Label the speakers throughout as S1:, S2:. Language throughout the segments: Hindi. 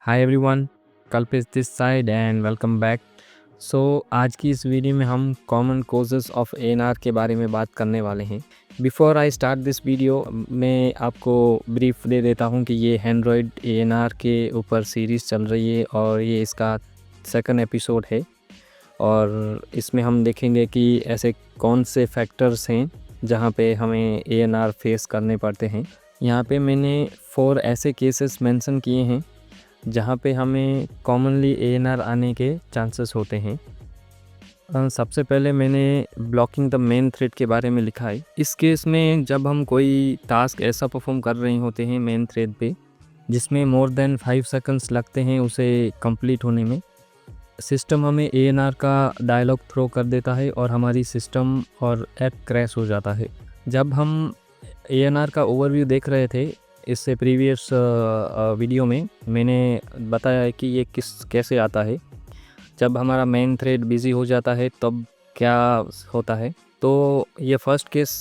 S1: Hi everyone, Kalpesh this side and welcome back. आज की इस वीडियो में हम कॉमन कॉजेज़ ऑफ एएनआर के बारे में बात करने वाले हैं। Before I start this video मैं आपको ब्रीफ दे देता हूं कि ये एंड्रॉयड एएनआर के ऊपर सीरीज़ चल रही है और ये इसका सेकंड एपिसोड है। और इसमें हम देखेंगे कि ऐसे कौन से फैक्टर्स हैं जहां पे हमें एएनआर फेस करने पड़ते हैं। यहाँ पे मैंने 4 ऐसे केसेस मेंशन किए हैं जहाँ पे हमें कॉमनली एएनआर आने के चांसेस होते हैं। सबसे पहले मैंने ब्लॉकिंग द मेन थ्रेड के बारे में लिखा है। इस केस में जब हम कोई टास्क ऐसा परफॉर्म कर रहे होते हैं मेन थ्रेड पे जिसमें मोर देन 5 सेकंड्स लगते हैं उसे कंप्लीट होने में, सिस्टम हमें एएनआर का डायलॉग थ्रो कर देता है और हमारी सिस्टम और ऐप क्रैश हो जाता है। जब हम एएनआर का ओवरव्यू देख रहे थे इससे प्रीवियस वीडियो में मैंने बताया है कि ये कैसे आता है। जब हमारा मेन थ्रेड बिज़ी हो जाता है तब क्या होता है। तो ये फर्स्ट केस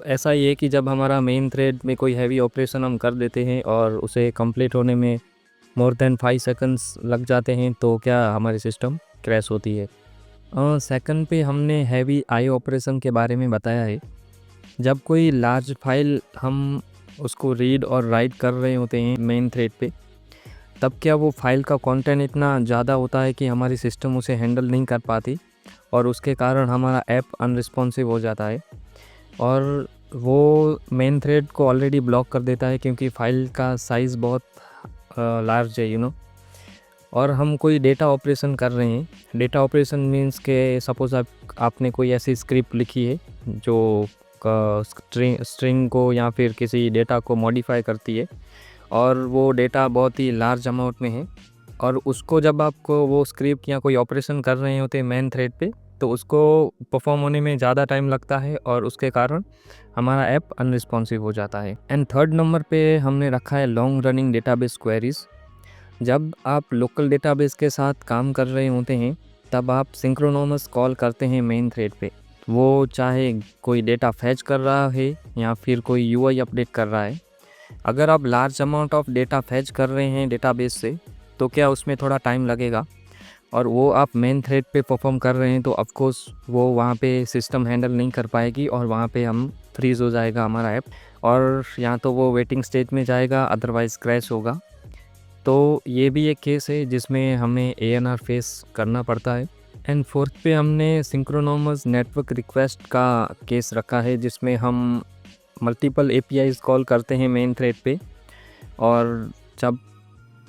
S1: ऐसा ही है कि जब हमारा मेन थ्रेड में कोई हैवी ऑपरेशन हम कर देते हैं और उसे कंप्लीट होने में मोर देन 5 सेकंड्स लग जाते हैं तो क्या हमारी सिस्टम क्रैश होती है। सेकंड पे हमने हैवी आई ऑपरेशन के बारे में बताया है। जब कोई लार्ज फाइल हम उसको रीड और राइट कर रहे होते हैं मेन थ्रेड पे, तब क्या वो फाइल का कंटेंट इतना ज़्यादा होता है कि हमारी सिस्टम उसे हैंडल नहीं कर पाती और उसके कारण हमारा ऐप अनरिस्पॉन्सिव हो जाता है और वो मेन थ्रेड को ऑलरेडी ब्लॉक कर देता है क्योंकि फ़ाइल का साइज़ बहुत लार्ज है और हम कोई डेटा ऑपरेशन कर रहे हैं। डेटा ऑपरेशन मीन्स के सपोज़ आपने कोई ऐसी स्क्रिप्ट लिखी है जो स्ट्रिंग को या फिर किसी डेटा को मॉडिफाई करती है और वो डेटा बहुत ही लार्ज अमाउंट में है और उसको जब आपको वो स्क्रिप्ट या कोई ऑपरेशन कर रहे होते हैं मेन थ्रेड पे तो उसको परफॉर्म होने में ज़्यादा टाइम लगता है और उसके कारण हमारा ऐप अनरिस्पॉन्सिव हो जाता है। एंड थर्ड नंबर पे हमने रखा है लॉन्ग रनिंग डेटाबेस क्वेरीज। जब आप लोकल डेटाबेस के साथ काम कर रहे होते हैं तब आप सिंक्रोनोमस कॉल करते हैं मेन थ्रेड पे, वो चाहे कोई डेटा फैच कर रहा है या फिर कोई यूआई अपडेट कर रहा है। अगर आप large amount of data fetch कर रहे हैं डेटाबेस से तो क्या उसमें थोड़ा टाइम लगेगा और वो आप मेन थ्रेड पे परफॉर्म कर रहे हैं तो ऑफकोर्स वो वहाँ पे सिस्टम हैंडल नहीं कर पाएगी और वहाँ पे हम फ्रीज़ हो जाएगा हमारा ऐप और या तो वो वेटिंग स्टेज में जाएगा अदरवाइज़ क्रैश होगा। तो ये भी एक केस है जिसमें हमें एएनआर फेस करना पड़ता है। एंड फोर्थ पे हमने सिंक्रोनोमस नेटवर्क रिक्वेस्ट का केस रखा है जिसमें हम मल्टीपल एपीआईज कॉल करते हैं मेन थ्रेड पे और जब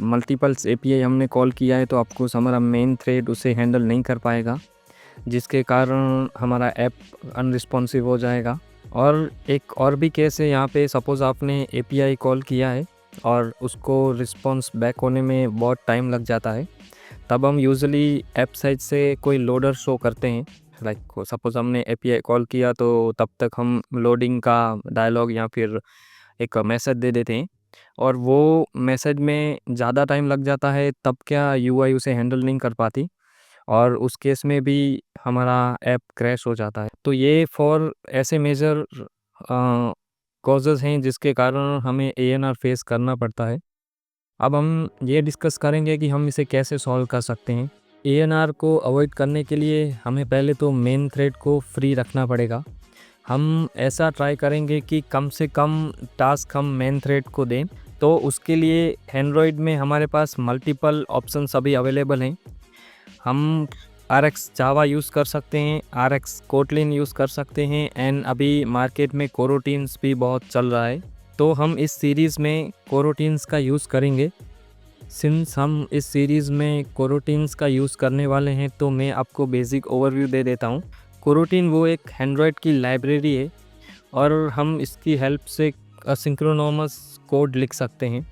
S1: मल्टीपल्स एपीआई हमने कॉल किया है तो आपको हमारा मेन थ्रेड उसे हैंडल नहीं कर पाएगा जिसके कारण हमारा ऐप अनरिस्पॉन्सिव हो जाएगा। और एक और भी केस है यहाँ पे, सपोज़ आपने एपीआई कॉल किया है और उसको रिस्पॉन्स बैक होने में बहुत टाइम लग जाता है, तब हम यूजुअली ऐप साइड से कोई लोडर शो करते हैं। लाइक सपोज़ हमने एपीआई कॉल किया तो तब तक हम लोडिंग का डायलॉग या फिर एक मैसेज दे देते हैं और वो मैसेज में ज़्यादा टाइम लग जाता है, तब क्या यूआई उसे हैंडल नहीं कर पाती और उस केस में भी हमारा ऐप क्रैश हो जाता है। तो ये 4 ऐसे मेजर कॉजेज़ हैं जिसके कारण हमें एएनआर फेस करना पड़ता है। अब हम ये डिस्कस करेंगे कि हम इसे कैसे सॉल्व कर सकते हैं। एएनआर को अवॉइड करने के लिए हमें पहले तो मेन थ्रेड को फ्री रखना पड़ेगा। हम ऐसा ट्राई करेंगे कि कम से कम टास्क हम मेन थ्रेड को दें। तो उसके लिए एंड्रॉयड में हमारे पास मल्टीपल ऑप्शंस अभी अवेलेबल हैं। हम RX जावा यूज़ कर सकते हैं, RX कोटलिन यूज़ कर सकते हैं एंड अभी मार्केट में कोरोटीन्स भी बहुत चल रहा है। तो हम इस सीरीज़ में कोरोटीन्स का यूज़ करेंगे। सिंस हम इस सीरीज़ में कोरोटीन्स का यूज़ करने वाले हैं तो मैं आपको बेसिक ओवरव्यू दे देता हूँ। कोरोटीन वो एक एंड्रॉयड की लाइब्रेरी है और हम इसकी हेल्प से असिंक्रोनोमस कोड लिख सकते हैं।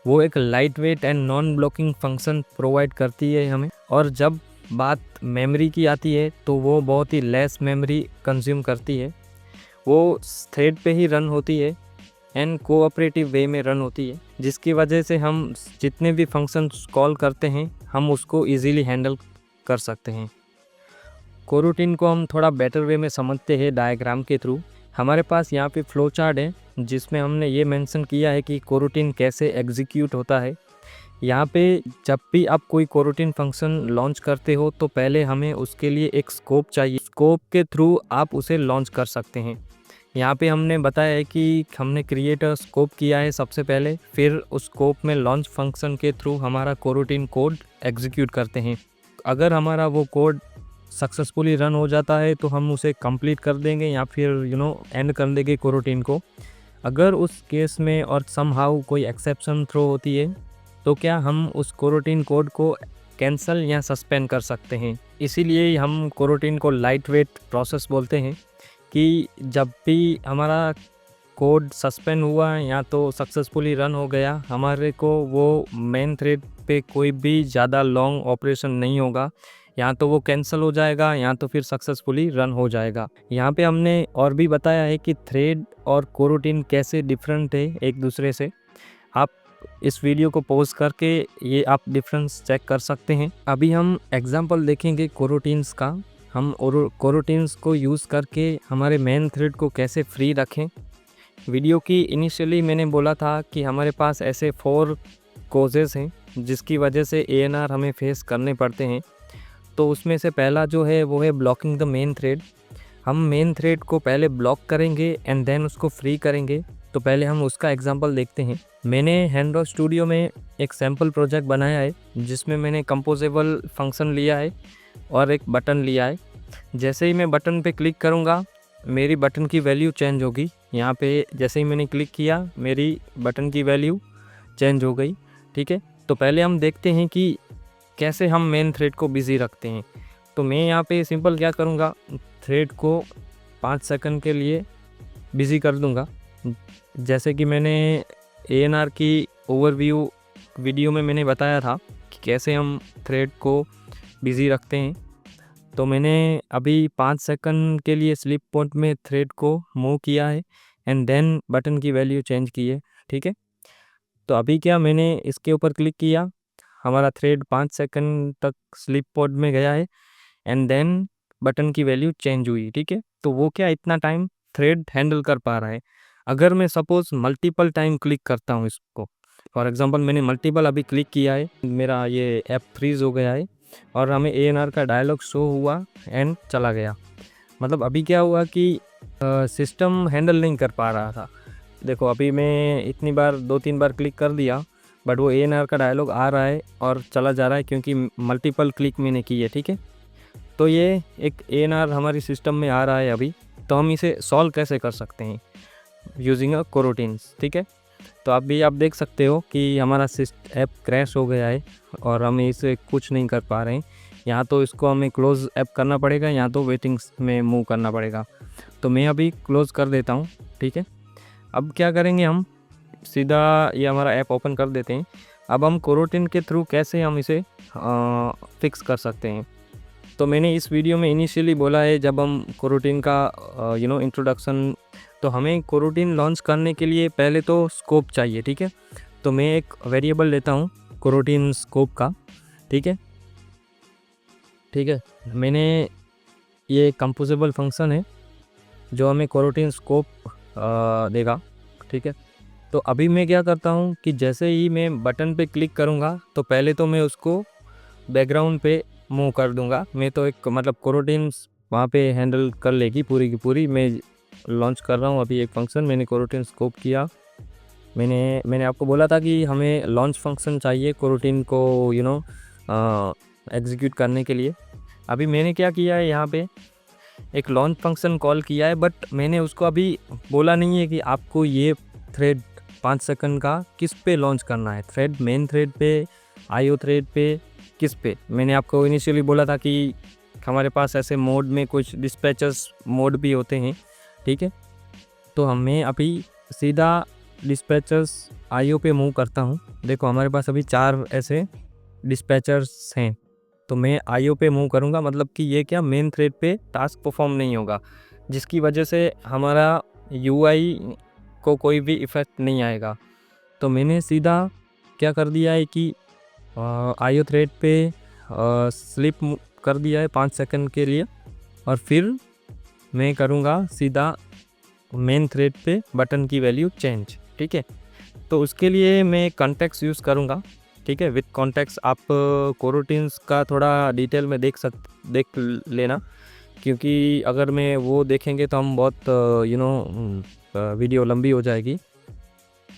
S1: वो एक light weight and non blocking function provide करती है हमें। और जब बात मेमोरी की आती है तो वो बहुत ही लेस मेमोरी कंज्यूम करती है। वो थ्रेड पे ही रन होती है एंड कोऑपरेटिव वे में रन होती है, जिसकी वजह से हम जितने भी फंक्शंस कॉल करते हैं हम उसको इजीली हैंडल कर सकते हैं। कोरोटीन को हम थोड़ा बेटर वे में समझते हैं डायग्राम के थ्रू। हमारे पास यहाँ पे फ्लो चार्ट है जिसमें हमने ये मेंशन किया है कि कोरोटीन कैसे एग्जीक्यूट होता है यहाँ पे जब भी आप कोई कोरोटीन फंक्शन लॉन्च करते हो तो पहले हमें उसके लिए एक स्कोप चाहिए। स्कोप के थ्रू आप उसे लॉन्च कर सकते हैं। यहाँ पे हमने बताया है कि हमने क्रिएट अ स्कोप किया है सबसे पहले, फिर उस स्कोप में लॉन्च फंक्शन के थ्रू हमारा कोरोटीन कोड एग्जीक्यूट करते हैं। अगर हमारा वो कोड सक्सेसफुली रन हो जाता है तो हम उसे कंप्लीट कर देंगे या फिर एंड कर देंगे कोरोटीन को। अगर उस केस में और समहाउ कोई एक्सेप्शन थ्रो होती है तो क्या हम उस कोरोटीन कोड को कैंसिल या सस्पेंड कर सकते हैं। इसीलिए हम कोरोटीन को लाइट वेट प्रोसेस बोलते हैं कि जब भी हमारा कोड सस्पेंड हुआ या तो सक्सेसफुली रन हो गया, हमारे को वो मेन थ्रेड पे कोई भी ज़्यादा लॉन्ग ऑपरेशन नहीं होगा, या तो वो कैंसिल हो जाएगा या तो फिर सक्सेसफुली रन हो जाएगा। यहाँ पे हमने और भी बताया है कि थ्रेड और कोरोटीन कैसे डिफरेंट है एक दूसरे से। आप इस वीडियो को पॉज करके ये आप डिफरेंस चेक कर सकते हैं। अभी हम एग्जांपल देखेंगे कोरोटीन्स का। हम कोरोटीन्स को यूज़ करके हमारे मेन थ्रेड को कैसे फ्री रखें। वीडियो की इनिशियली मैंने बोला था कि हमारे पास ऐसे 4 कॉजेज़ हैं जिसकी वजह से ANR हमें फेस करने पड़ते हैं। तो उसमें से पहला जो है वो है ब्लॉकिंग द मेन थ्रेड। हम मेन थ्रेड को पहले ब्लॉक करेंगे एंड देन उसको फ्री करेंगे। तो पहले हम उसका एग्जांपल देखते हैं। मैंने हैंडरॉक स्टूडियो में एक सैम्पल प्रोजेक्ट बनाया है जिसमें मैंने कंपोजेबल फंक्शन लिया है और एक बटन लिया है। जैसे ही मैं बटन पे क्लिक करूँगा मेरी बटन की वैल्यू चेंज होगी। यहाँ पे जैसे ही मैंने क्लिक किया मेरी बटन की वैल्यू चेंज हो गई। ठीक है, तो पहले हम देखते हैं कि कैसे हम मेन थ्रेड को बिज़ी रखते हैं। तो मैं यहाँ पे सिंपल क्या करूँगा, थ्रेड को 5 सेकंड के लिए बिज़ी कर दूँगा। जैसे कि मैंने ANR की ओवरव्यू वीडियो में मैंने बताया था कि कैसे हम थ्रेड को बिज़ी रखते हैं। तो मैंने अभी 5 सेकंड के लिए स्लीप मोड में थ्रेड को मूव किया है एंड देन बटन की वैल्यू चेंज की है। ठीक है, तो अभी क्या मैंने इसके ऊपर क्लिक किया, हमारा थ्रेड 5 सेकंड तक स्लीप मोड में गया है एंड देन बटन की वैल्यू चेंज हुई। ठीक है, तो वो क्या इतना टाइम थ्रेड हैंडल कर पा रहा है। अगर मैं सपोज़ मल्टीपल टाइम क्लिक करता हूँ इसको, फॉर एग्जांपल मैंने मल्टीपल अभी क्लिक किया है, मेरा ये ऐप फ्रीज़ हो गया है और हमें ANR का डायलॉग शो हुआ एंड चला गया। मतलब अभी क्या हुआ कि सिस्टम हैंडल नहीं कर पा रहा था। देखो अभी मैं इतनी बार 2-3 बार क्लिक कर दिया बट वो ANR का डायलॉग आ रहा है और चला जा रहा है क्योंकि मल्टीपल क्लिक मैंने की है। ठीक है, तो ये एक ANR हमारी सिस्टम में आ रहा है अभी। तो हम इसे सॉल्व कैसे कर सकते हैं यूजिंग अ कोरोटीन्स। ठीक है, तो अभी आप देख सकते हो कि हमारा ऐप क्रैश हो गया है और हम इसे कुछ नहीं कर पा रहे हैं। या तो इसको हमें क्लोज़ ऐप करना पड़ेगा या तो वेटिंग्स में मूव करना पड़ेगा। तो मैं अभी क्लोज़ कर देता हूँ। ठीक है, अब क्या करेंगे, हम सीधा ये हमारा ऐप ओपन कर देते हैं। अब हम कोरोटीन के थ्रू कैसे हम इसे फिक्स कर सकते हैं। तो मैंने इस वीडियो में इनिशियली बोला है जब हम कोरोटीन का इंट्रोडक्शन, तो हमें कोरोटीन लॉन्च करने के लिए पहले तो स्कोप चाहिए। ठीक है, तो मैं एक वेरिएबल लेता हूँ कोरोटीन स्कोप का। ठीक है, मैंने ये कंपोजेबल फंक्शन है जो हमें कोरोटीन स्कोप देगा। ठीक है, तो अभी मैं क्या करता हूँ कि जैसे ही मैं बटन पे क्लिक करूँगा तो पहले तो मैं उसको बैकग्राउंड पे मूव कर दूँगा। मैं तो एक कोरोटीन्स वहाँ पे हैंडल कर लेगी पूरी की पूरी। मैं लॉन्च कर रहा हूँ अभी एक फंक्शन, मैंने कोरोटीन स्कोप किया। मैंने आपको बोला था कि हमें लॉन्च फंक्शन चाहिए कोरोटीन को एग्जीक्यूट करने के लिए। अभी मैंने क्या किया है, यहाँ पे एक लॉन्च फंक्शन कॉल किया है बट मैंने उसको अभी बोला नहीं है कि आपको ये थ्रेड 5 सेकंड का किस पे लॉन्च करना है, थ्रेड मेन थ्रेड पे, IO थ्रेड पे, किस पे। मैंने आपको इनिशियली बोला था कि हमारे पास ऐसे मोड में कुछ डिस्पैचर्स मोड भी होते हैं। ठीक है, तो हमें अभी सीधा डिस्पैचर्स IO पे मूव करता हूँ। देखो हमारे पास अभी 4 ऐसे डिस्पैचर्स हैं, तो मैं IO पे मूव करूँगा। मतलब कि ये क्या मेन थ्रेड पे टास्क परफॉर्म नहीं होगा, जिसकी वजह से हमारा UI को कोई भी इफ़ेक्ट नहीं आएगा। तो मैंने सीधा क्या कर दिया है कि IO थ्रेड पे स्लिप कर दिया है 5 सेकंड के लिए और फिर मैं करूँगा सीधा मेन थ्रेड पे बटन की वैल्यू चेंज। ठीक है, तो उसके लिए मैं कॉन्टेक्स्ट यूज़ करूँगा। ठीक है। विथ कॉन्टेक्स्ट आप कोरोटीन्स का थोड़ा डिटेल में देख लेना, क्योंकि अगर मैं वो देखेंगे तो हम बहुत वीडियो लंबी हो जाएगी।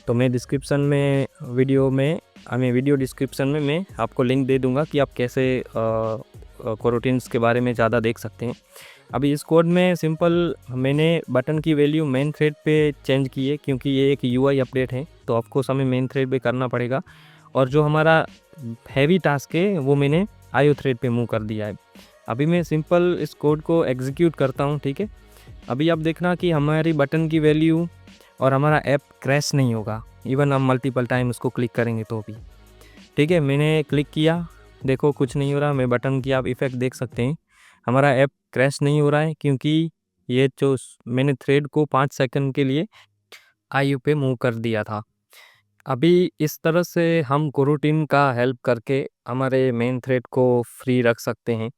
S1: तो मैं वीडियो डिस्क्रिप्शन में मैं आपको लिंक दे दूंगा कि आप कैसे कोरोटीन्स के बारे में ज़्यादा देख सकते हैं। अभी इस कोड में सिंपल मैंने बटन की वैल्यू मेन थ्रेड पे चेंज की है, क्योंकि ये एक यूआई अपडेट है, तो ऑफकोर्स हमें मेन थ्रेड पे करना पड़ेगा। और जो हमारा हैवी टास्क है वो मैंने आईओ थ्रेड पे मूव कर दिया है। अभी मैं सिंपल इस कोड को एग्जीक्यूट करता हूँ, ठीक है। अभी आप देखना कि हमारी बटन की वैल्यू और हमारा ऐप क्रैश नहीं होगा, इवन हम मल्टीपल टाइम उसको क्लिक करेंगे तो भी, ठीक है। मैंने क्लिक किया, देखो कुछ नहीं हो रहा। मैं बटन की आप इफ़ेक्ट देख सकते हैं, हमारा ऐप क्रैश नहीं हो रहा है, क्योंकि ये जो मैंने थ्रेड को 5 सेकंड के लिए आईओ पे मूव कर दिया था। अभी इस तरह से हम कोरोटीन का हेल्प करके हमारे मेन थ्रेड को फ्री रख सकते हैं।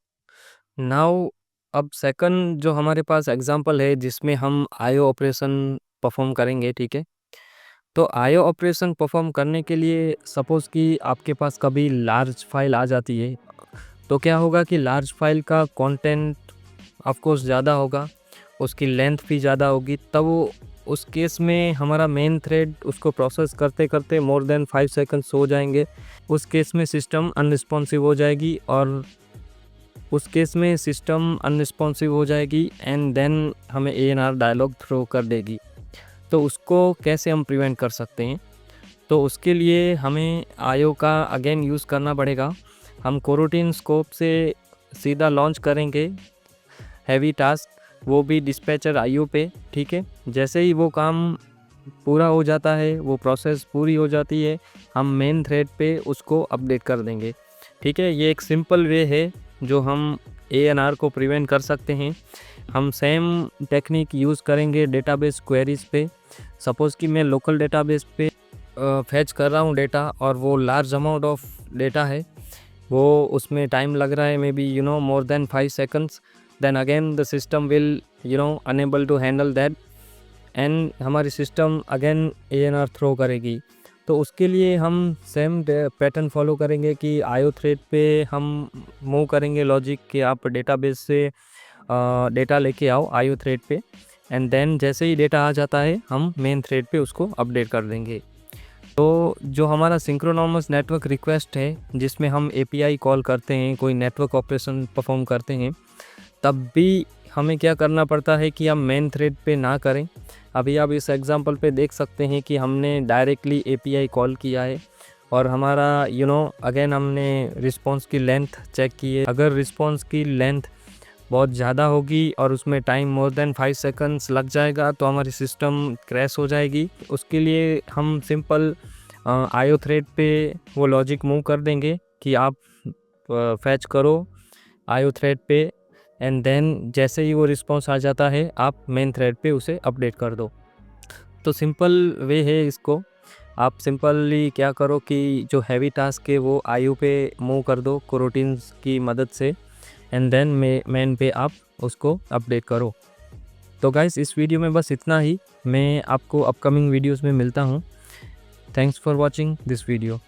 S1: नाउ अब सेकंड जो हमारे पास एग्जांपल है जिसमें हम आईओ ऑपरेशन परफॉर्म करेंगे, ठीक है। तो आईओ ऑपरेशन परफॉर्म करने के लिए सपोज़ कि आपके पास कभी लार्ज फाइल आ जाती है, तो क्या होगा कि लार्ज फाइल का कंटेंट ऑफ कोर्स ज़्यादा होगा, उसकी लेंथ भी ज़्यादा होगी। तब उस केस में हमारा मेन थ्रेड उसको प्रोसेस करते करते मोर देन 5 सेकंड्स हो जाएंगे। उस केस में सिस्टम अनरिस्पॉन्सिव हो जाएगी एंड देन हमें ANR डायलॉग थ्रो कर देगी। तो उसको कैसे हम प्रिवेंट कर सकते हैं? तो उसके लिए हमें आईओ का अगेन यूज़ करना पड़ेगा। हम कोरोटीन स्कोप से सीधा लॉन्च करेंगे हैवी टास्क, वो भी डिस्पैचर आईओ पे, ठीक है। जैसे ही वो काम पूरा हो जाता है, वो प्रोसेस पूरी हो जाती है, हम मेन थ्रेड पे उसको अपडेट कर देंगे, ठीक है। ये एक सिंपल वे है जो हम ANR को प्रिवेंट कर सकते हैं। हम सेम टेक्निक यूज़ करेंगे डेटाबेस क्वेरीज़ पे। सपोज़ कि मैं लोकल डेटाबेस पे फैच कर रहा हूँ डेटा, और वो लार्ज अमाउंट ऑफ डेटा है, वो उसमें टाइम लग रहा है maybe more than 5 seconds. Then again the system will enable to handle that, and हमारी सिस्टम अगेन ANR थ्रो करेगी। तो उसके लिए हम सेम पैटर्न फॉलो करेंगे कि आईओ थ्रेड पे हम मूव करेंगे लॉजिक कि आप डेटाबेस से डेटा लेके आओ आईओ थ्रेड पे, एंड देन जैसे ही डेटा आ जाता है हम मेन थ्रेड पे उसको अपडेट कर देंगे। तो जो हमारा सिंक्रोनॉमस नेटवर्क रिक्वेस्ट है, जिसमें हम API कॉल करते हैं, कोई नेटवर्क ऑपरेशन परफॉर्म करते हैं, तब भी हमें क्या करना पड़ता है कि हम मेन थ्रेड पे ना करें। अभी आप इस एग्जांपल पे देख सकते हैं कि हमने डायरेक्टली API कॉल किया है, और हमारा अगेन हमने रिस्पॉन्स की लेंथ चेक की है। अगर रिस्पॉन्स की लेंथ बहुत ज़्यादा होगी और उसमें टाइम मोर देन 5 सेकंड्स लग जाएगा, तो हमारी सिस्टम क्रैश हो जाएगी। उसके लिए हम सिंपल आईओ थ्रेड पे वो लॉजिक मूव कर देंगे कि आप फैच करो आईओ थ्रेड पे, एंड देन जैसे ही वो रिस्पॉन्स आ जाता है आप मेन थ्रेड पे उसे अपडेट कर दो। तो सिंपल वे है इसको। आप सिंपली क्या करो कि जो हैवी टास्क है वो आईओ पे मूव कर दो कोरोटीन्स की मदद से, एंड देन मेन पे आप उसको अपडेट करो। तो गाइस इस वीडियो में बस इतना ही। मैं आपको अपकमिंग वीडियोस में मिलता हूँ। Thanks for watching this video.